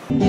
Ito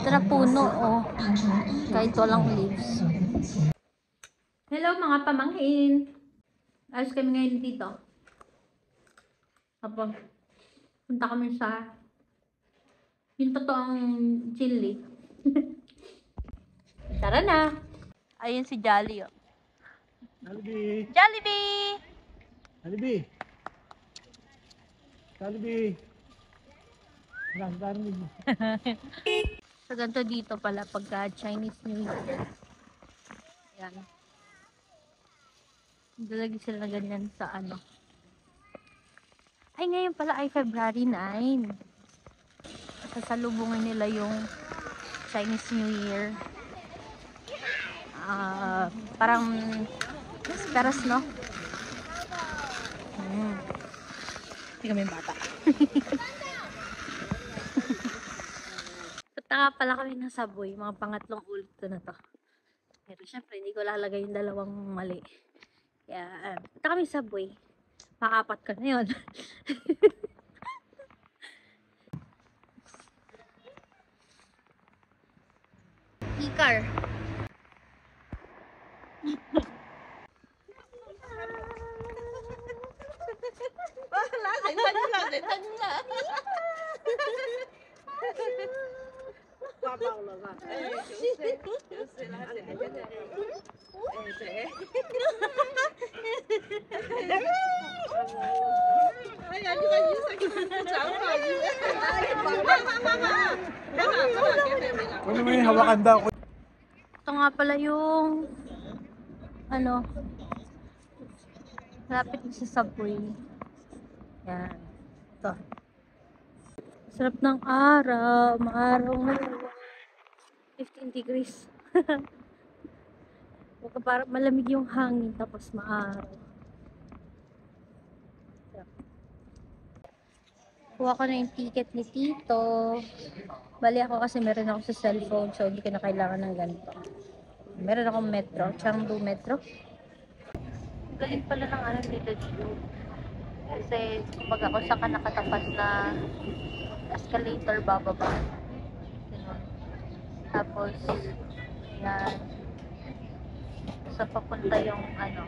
na puno, oh. Kahit walang leaves. Hello mga pamangkin. Ayos kami ngayon dito. Tapos, punta kami sa yung totoong chili. Tara na. Ayun si Jolly, oh. Jollibee! Jollibee! Jollibee! Jollibee! Nakasabi mo. So, ganito dito pala pagka Chinese New Year. Ayan. Dalagi sila na ganyan sa ano. Ay, ngayon pala ay February 9. Sasalubungin nila yung Chinese New Year. Parang esperas, no? Hindi kami bata. Punta nga pala kami ng Subway. Mga pangatlong ulit ko na to. Pero syempre, hindi ko lalagay yung dalawang mali. Kaya, punta kami Subway. Pang-apat ko na yun. E-car. Ano mo yung hawakan daw? Ito nga pala yung ano, lapit sa Subway. Yan. Ito. Sarap ng araw. Maaraw ngayon. 15 degrees. Parang malamig yung hangin tapos maaraw. Kuha ko na yung ticket ni Tito. Bali ako kasi meron ako sa cellphone, so hindi ko na kailangan ng ganito. Meron akong metro, Chengdu Metro. Galing pala ng ano dito dito. Kasi pag ako sa nakatapat na escalator bababa. Ganun. Tapos, yan. Sa papunta yung ano.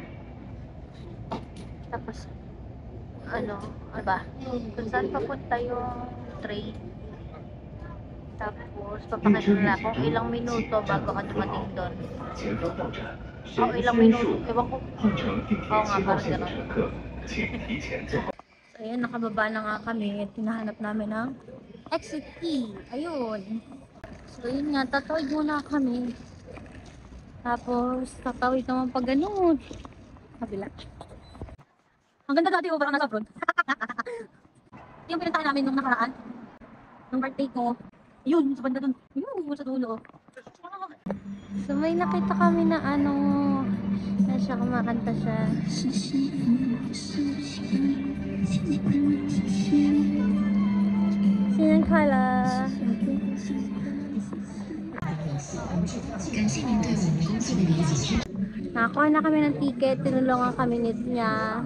Tapos, ano ba? Kung saan papunta yung train. Tapos, papakita nila kung ilang minuto bago ka dumating doon. Ilang minuto. Ewan ko. Oo nga, parang gano'n. So, ayan, nakababa na nga kami. Tinahanap namin ng exit E. Ayun. So, yun nga, tatawid muna kami. Tapos, tatawid naman pag ganun. Kabila. Ang ganda dati, parang nasa abroad. Yung pinuntahan namin nung nakaraan. Nung birthday ko. Yun, sa banda dun. Yun, sa dulo. So may nakita kami na ano, na siya kumakanta siya. Sinangkala. Nakakuha na kami ng ticket, tinulungan kami niya.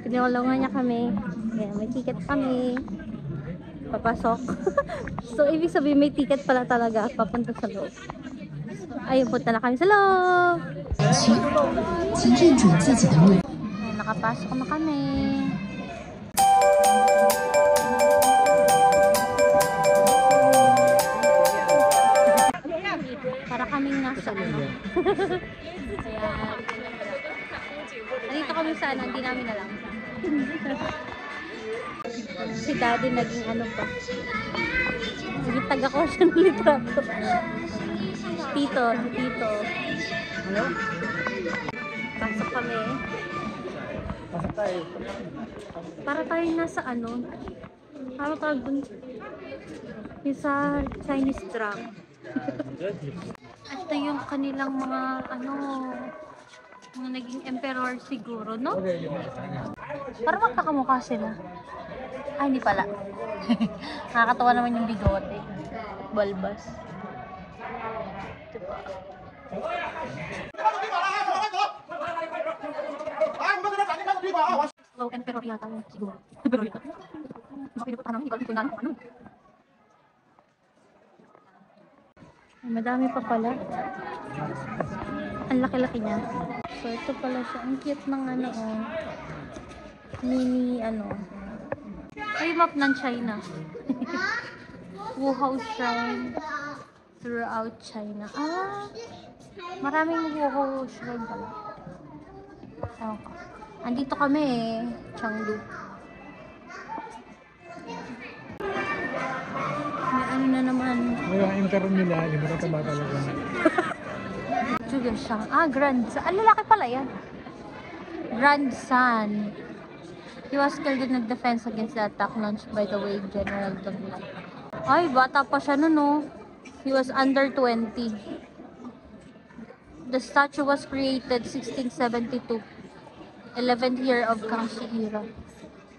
Tinulungan niya kami. Ayan, may ticket kami. Papasok. So, ibig sabihin may ticket pala talaga papunta sa loob. Ayun, punta na kami sa loob. Ayan, nakapasok na kami. Para kaming nasa ano. Ayan. Nandito kami sa ano, hindi namin alam. Si daddy naging ano pa. Naging taga ko siya ng litrato. Tito. Hello? Pasok kami. Pasok tayo. Para tayo nasa ano. Para tayo dun. Yung sa Chinese drum. Ito yung kanilang mga ano. Mga naging emperor siguro, no? Parang magkakamukha sila. Ay, hindi pala. Nakakatawa naman yung bigote. balbas. Diba? Slow emperor yata yun, siguro. Emperor yata. Makinuputan namin, hindi ko alam kung ano. Ay, madami pa pala. Ang laki-laki niya. So, ito pala siya. Ang cute ng ano, oh. Mini, ano. Ay, map ng China. Wuhao Shrine throughout China. Ah, maraming Wuhao Shrine pala. Okay. Andito kami eh, Chengdu. May ano na naman. Yung intern nila, limutan ba talaga? Zhugeshan. Ah, grandson. Ah, lalaki pala yan. Grandson. He was killed in a defense against the attack launched by the Wei General Deng Ai. Ay, bata pa siya nun, no? He was under 20. The statue was created 1672. 11th year of Kangxi era.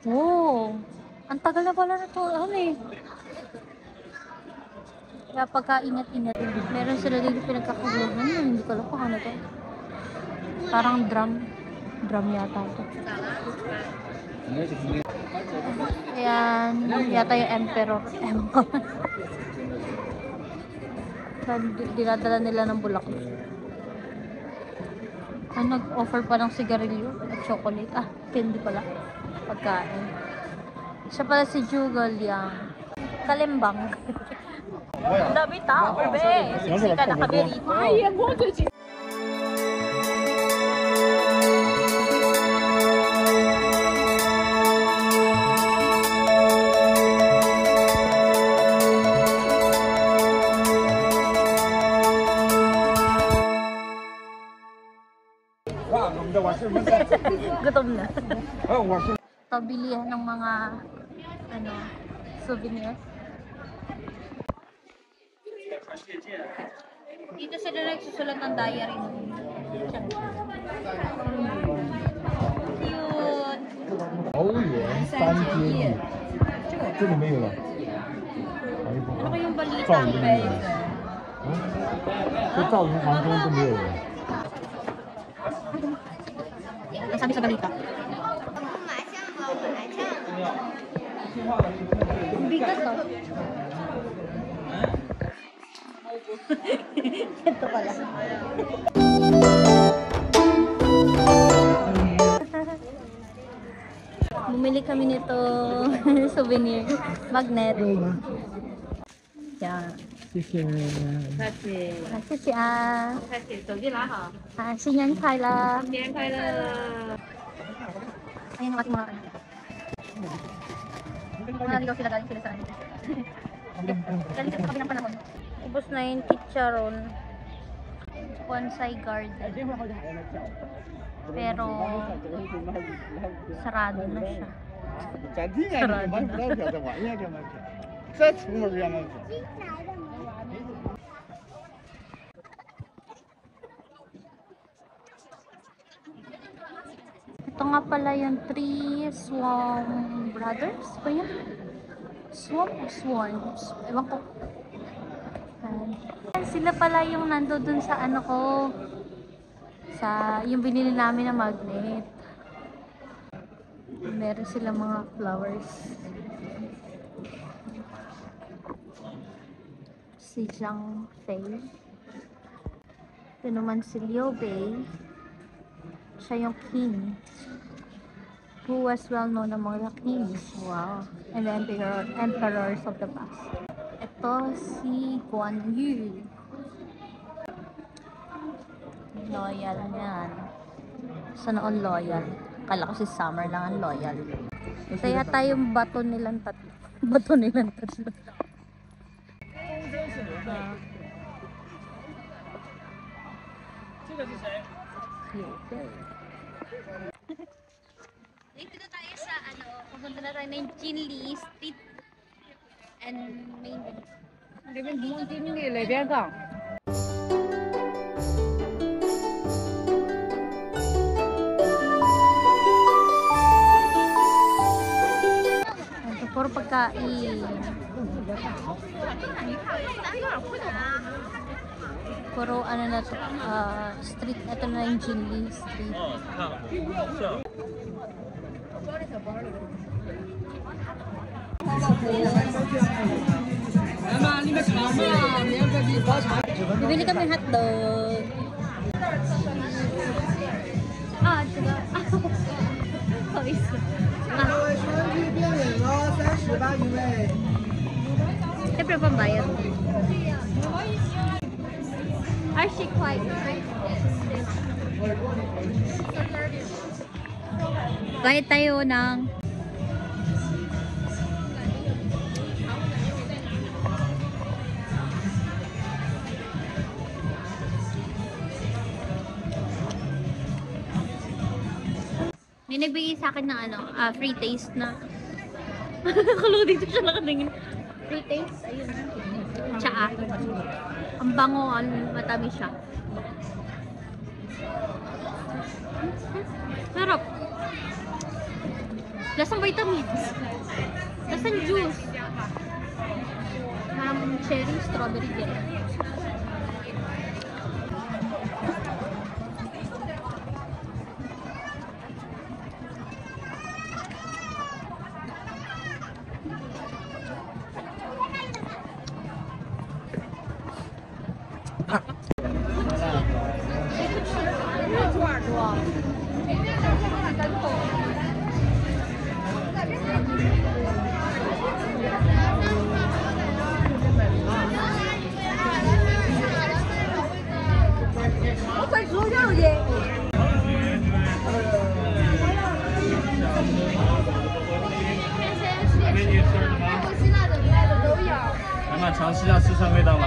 Oh, ang tagal na pala na to. Ano eh? Kaya pagka-ingat-ingat. Meron sila dito pinagkakaguluhan. Hindi ko alam kung ano to. Parang drum. Drum yata to. Ayan. Yata yung emperor. Dinadala nila ng bulaklak. Ay, nag-offer pa ng sigarilyo at chocolate. Ah, candy pala. Pagkain. Siya pala si Zhuge Liang. Kalimbang. Ang dami tao, be. Siksika na kami rito. Ay, ang mo to. Gutom na. Pabilihan ng mga ano, souvenir. Dito sila nagsusulat ng diary. Cute. 好远三阶地，这里没有了。 Ano kayong balita? 赵云没有了，这赵云皇宫都没有了。 Ang sabi sa balita. Bigat to. Ito pala. Bumili kami nito souvenir. Magnet. Yan. 谢谢。谢谢啊。手机拿好。啊，新年快乐。新年快乐。Ayan ang ating mga ano. Mga naligaw sila galing sila sa ano. Galing sila sa kabilang panahon. Ubus na yung chicharon. Bonsai garden. Pero sarado na siya. Sarado na. Ito nga pala yung Three Swan Brothers ba yun? Swamp o Swans? Ewan ko. Ayan. Sila pala yung nando dun sa ano ko. Sa yung binili namin na magnet. Meron sila mga flowers. Si Zhang Fei. Ito naman si Liu Bei. Siya yung king. Who was well known among the kings. Wow. And the emperors of the past. Ito si Guan Yu. Loyal yan. Sana all loyal. Kala ko si Summer lang ang loyal. Ito yata yung bato nilang tatlo. Bato nilang tatlo. Dito na tayo sa ano, pupunta na tayo ng Jinli Street and Main. 这边从金利那边杠。 Ito po Puro pagkain. Puro ano na to, street. Ito na yung Jinli Street. Bibili kami hotdog. Diba? Pawis. Siyempre pambayad. Are she quite bayad tayo ng may nagbigay sa akin ng free taste na kalo dito siya nakatingin. Free taste, ayun. Tsaa. Ang bango, matamis siya. Sarap. Lasang vitamins. Lasang juice. Cherry, strawberry, gel. Wow. 来嘛，尝试一下四川味道嘛。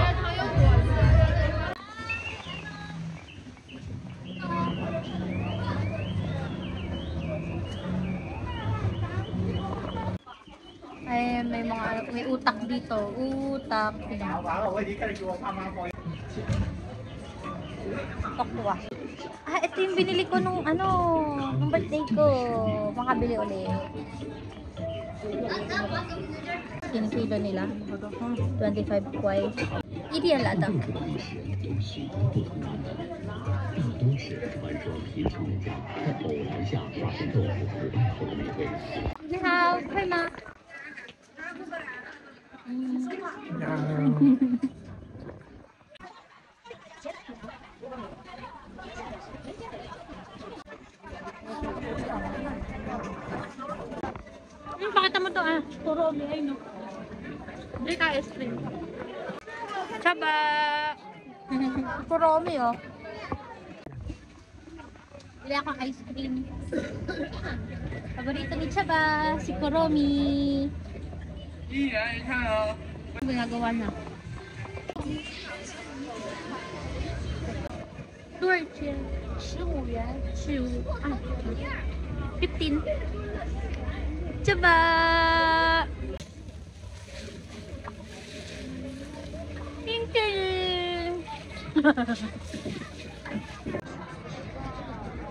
Ay, may utak dito. Utak. Tokwa. Ito yung binili ko nung nung birthday ko. Makabili ulit. Kinikilo nila. 25 kway. Ideal ata. Ni hao, kay ma. Pakita mo to Puro ay no. Hindi ka ice cream. Chaba! Puro oh. Bili akong ice cream. Paborito ni Chaba, si Kuromi. Ano ginagawa na? Torture. 15 元. 15. Chaba!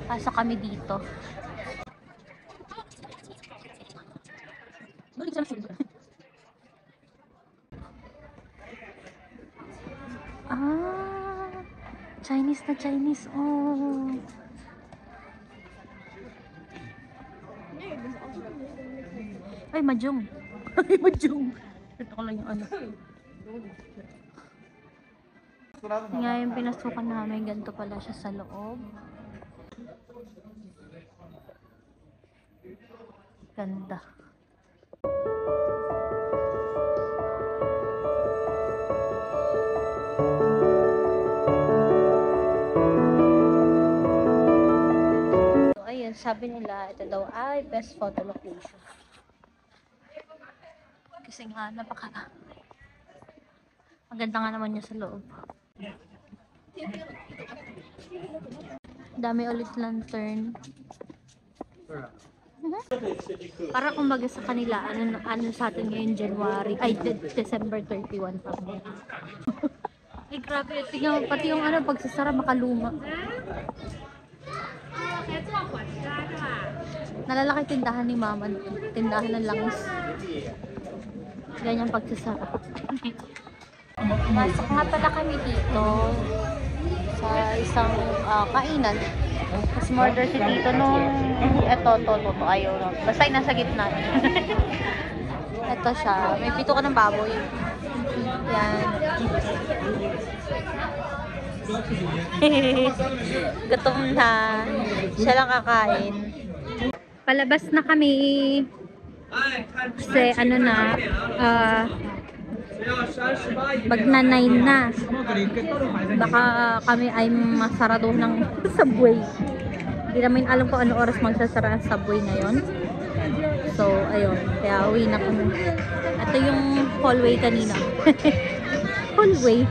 Pasok kami dito. Chinese na Chinese. Oh. Ay, mahjong. Ay, mahjong. Ito ko lang yung Nga yung pinasukan namin, ganito pala siya sa loob. Ganda. So, ayun, sabi nila, ito daw ay best photo location. Kasi nga, maganda nga naman niya sa loob. Dami ulit lantern. Para kumbaga sa kanila, ano sa atin ngayon January, ay December 31 pa. Ay grabe, tingnan pati yung pagsasara makaluma. Nalalaki tindahan ni mama, tindahan ng langis. Ganyan pagsasara. Masok nga pala kami dito sa isang kainan. Mas murder si Tito nung to, ayaw na. Basta yung nasa gitna. Ito siya. May pito ka ng baboy. Yan. Gutom na. Siya lang kakain. Palabas na kami. Kasi ano na, magnanay na. Baka kami ay masarado ng subway. Hindi namin alam kung ano oras magsasara ang subway ngayon. So, ayun. Kaya uwi na kami. Ito yung hallway kanina. Hallway.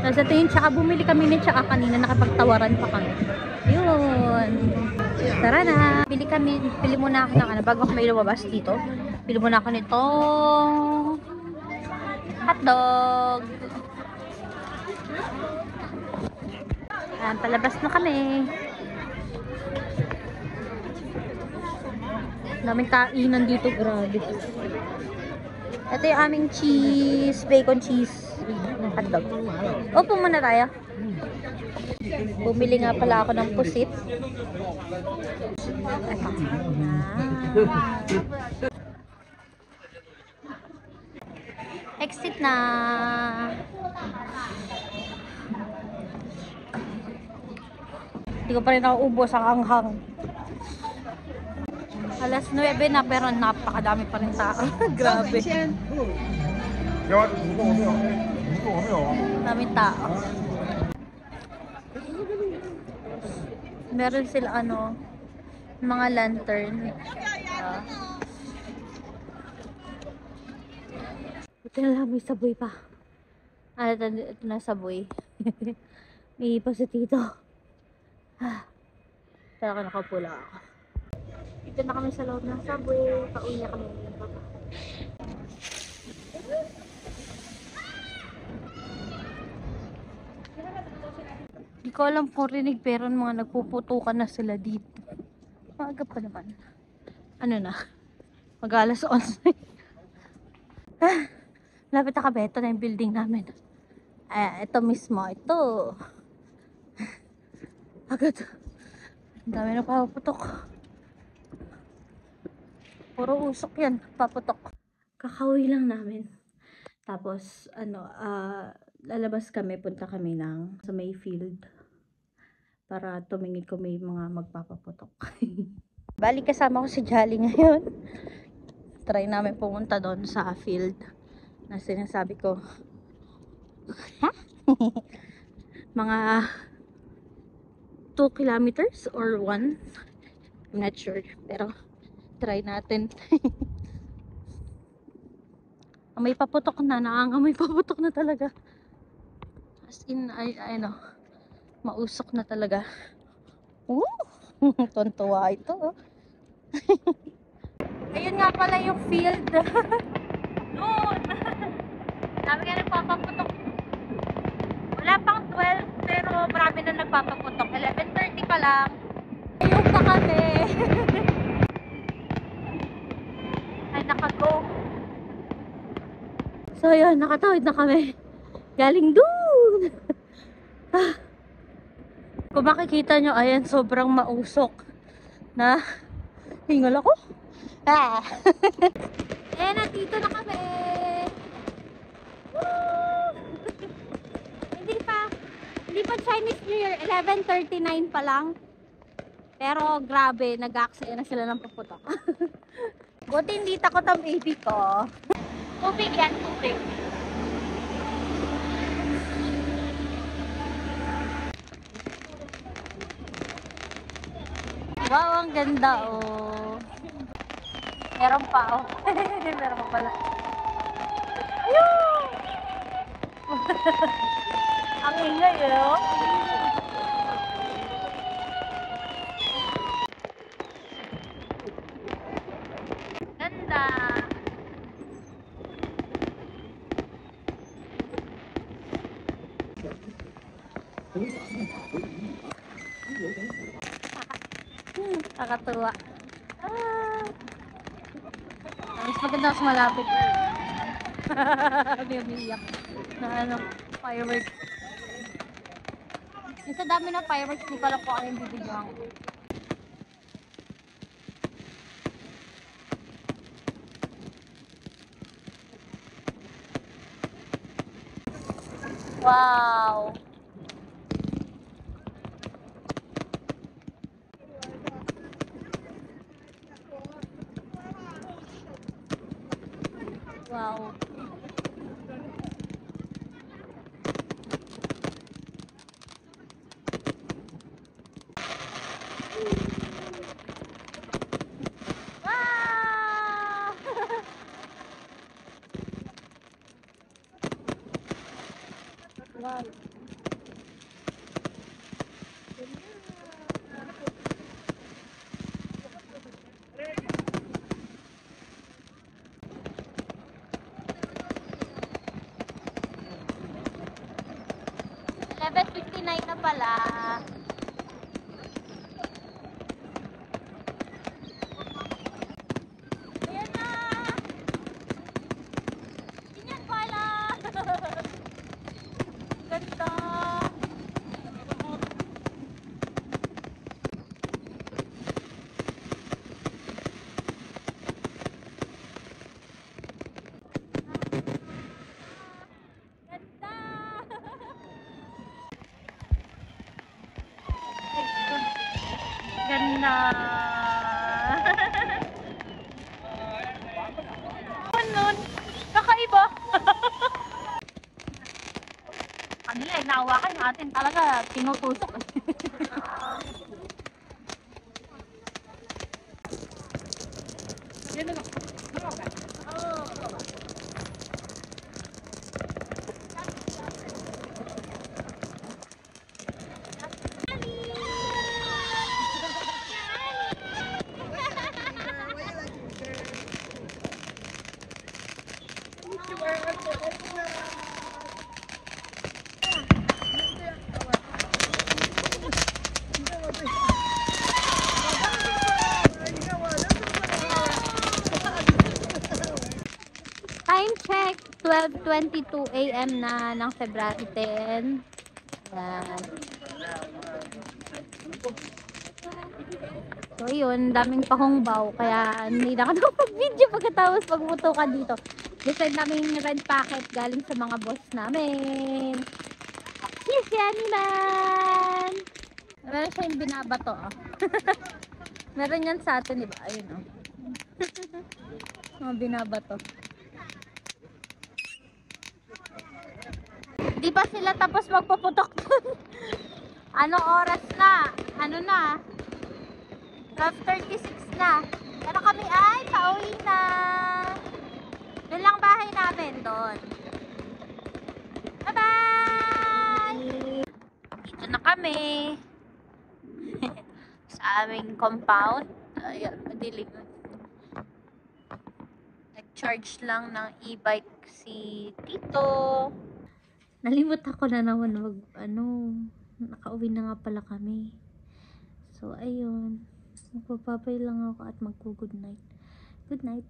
Tapos ito yung tsaka. Bumili kami ng tsaka kanina. Nakapagtawaran pa kami. Yun. Tara na. Pili muna ako ng ano. Bago ako may lumabas dito. Pili muna ako nitong hotdog. Ayan, palabas na kami. Daming kainan dito, grabe. Ito yung aming cheese, bacon cheese hotdog. Opo muna tayo. Bumili nga pala ako ng pusit. Exit na. Hindi ko pa rin nauubos ang hanghang. Alas 9 na pero napakadami pa rin tao. Grabe. Daming tao. Meron sila ano, mga lantern. Ito na lang, may subway pa. Ito na subway. May ipa si Tito. Kaya ako nakapula ako. Dito na kami sa loob ng subway. Pauwi na kami. Hindi ko alam kung rinig pero mga nagpuputukan na sila dito. Maaga pa naman. Ano na? Mag-alas 11. Lapit na kami. Ito na yung building namin. Ito mismo. Ito. Agad. Ang dami na paputok. Puro usok yan. Paputok. Kakauwi lang namin. Tapos, lalabas kami. Punta kami sa Mayfield. Para tumingin ko may mga magpapaputok. Bali kasama ko si Jolly ngayon. Try namin pumunta doon sa field na sinasabi ko. Mga 2 kilometers or 1. I'm not sure. Pero try natin. Amoy paputok na. Nangangamoy paputok na talaga. As in, mausok na talaga. Tontuwa ito. Ayun nga pala yung field. Noon. Dami nga nagpapaputok. Wala pang 12 pero marami na nagpapaputok. 11:30 pa lang. Ayun pa kami. Ay nakago. So yun, nakatawid na kami. Galing doon. Kung makikita nyo, ayan, sobrang mausok na hingal ako. Ayan, nandito na kami. Woo! Hindi pa Chinese New Year, 11:39 pa lang. Pero grabe, nag-aaksaya na sila ng paputok. Buti hindi takot ang baby ko. Tubig yan, tubig. Wow, ang ganda oh. Meron pa oh. Meron pa pala. Ayun! Ang ingay oh. Ganda. Nakakatuwa. Ang Maganda mas malapit. May umiiyak na ano, fireworks. Yung sa dami ng fireworks, di ko alam kung ano yung bibigyan ko. Wow! Wow! Wow! Wow! 11:59 na pala. Ayan na! Ganyan pala! Ganda! Ganda! Ganda! Nun, kakaiba! Kanila eh, nahawakan natin talaga, tinutusok. Time check, 12:22 AM na ng February 10. Yan. So yun, daming pahongbaw, kaya hindi na ako nakapag-video pagkatapos magmuto ka dito. Decide namin rent packet galing sa mga boss namin. Yes, yan man! Meron siya yung binabato, oh. Meron yan sa atin, diba? Ayun, oh. Mga binabato. Di pa sila tapos magpuputok dun. Anong oras na? Ano na? 12:36 na. Pero kami ay pauwi na. Doon lang bahay namin doon. Bye-bye! Dito na kami. Sa aming compound. Ayan, madilim. Nag-charge lang ng e-bike si Tito. Nalimot ako na naman nakauwi na nga pala kami. So, ayun. Magpapapay lang ako at magko-good night. Good night.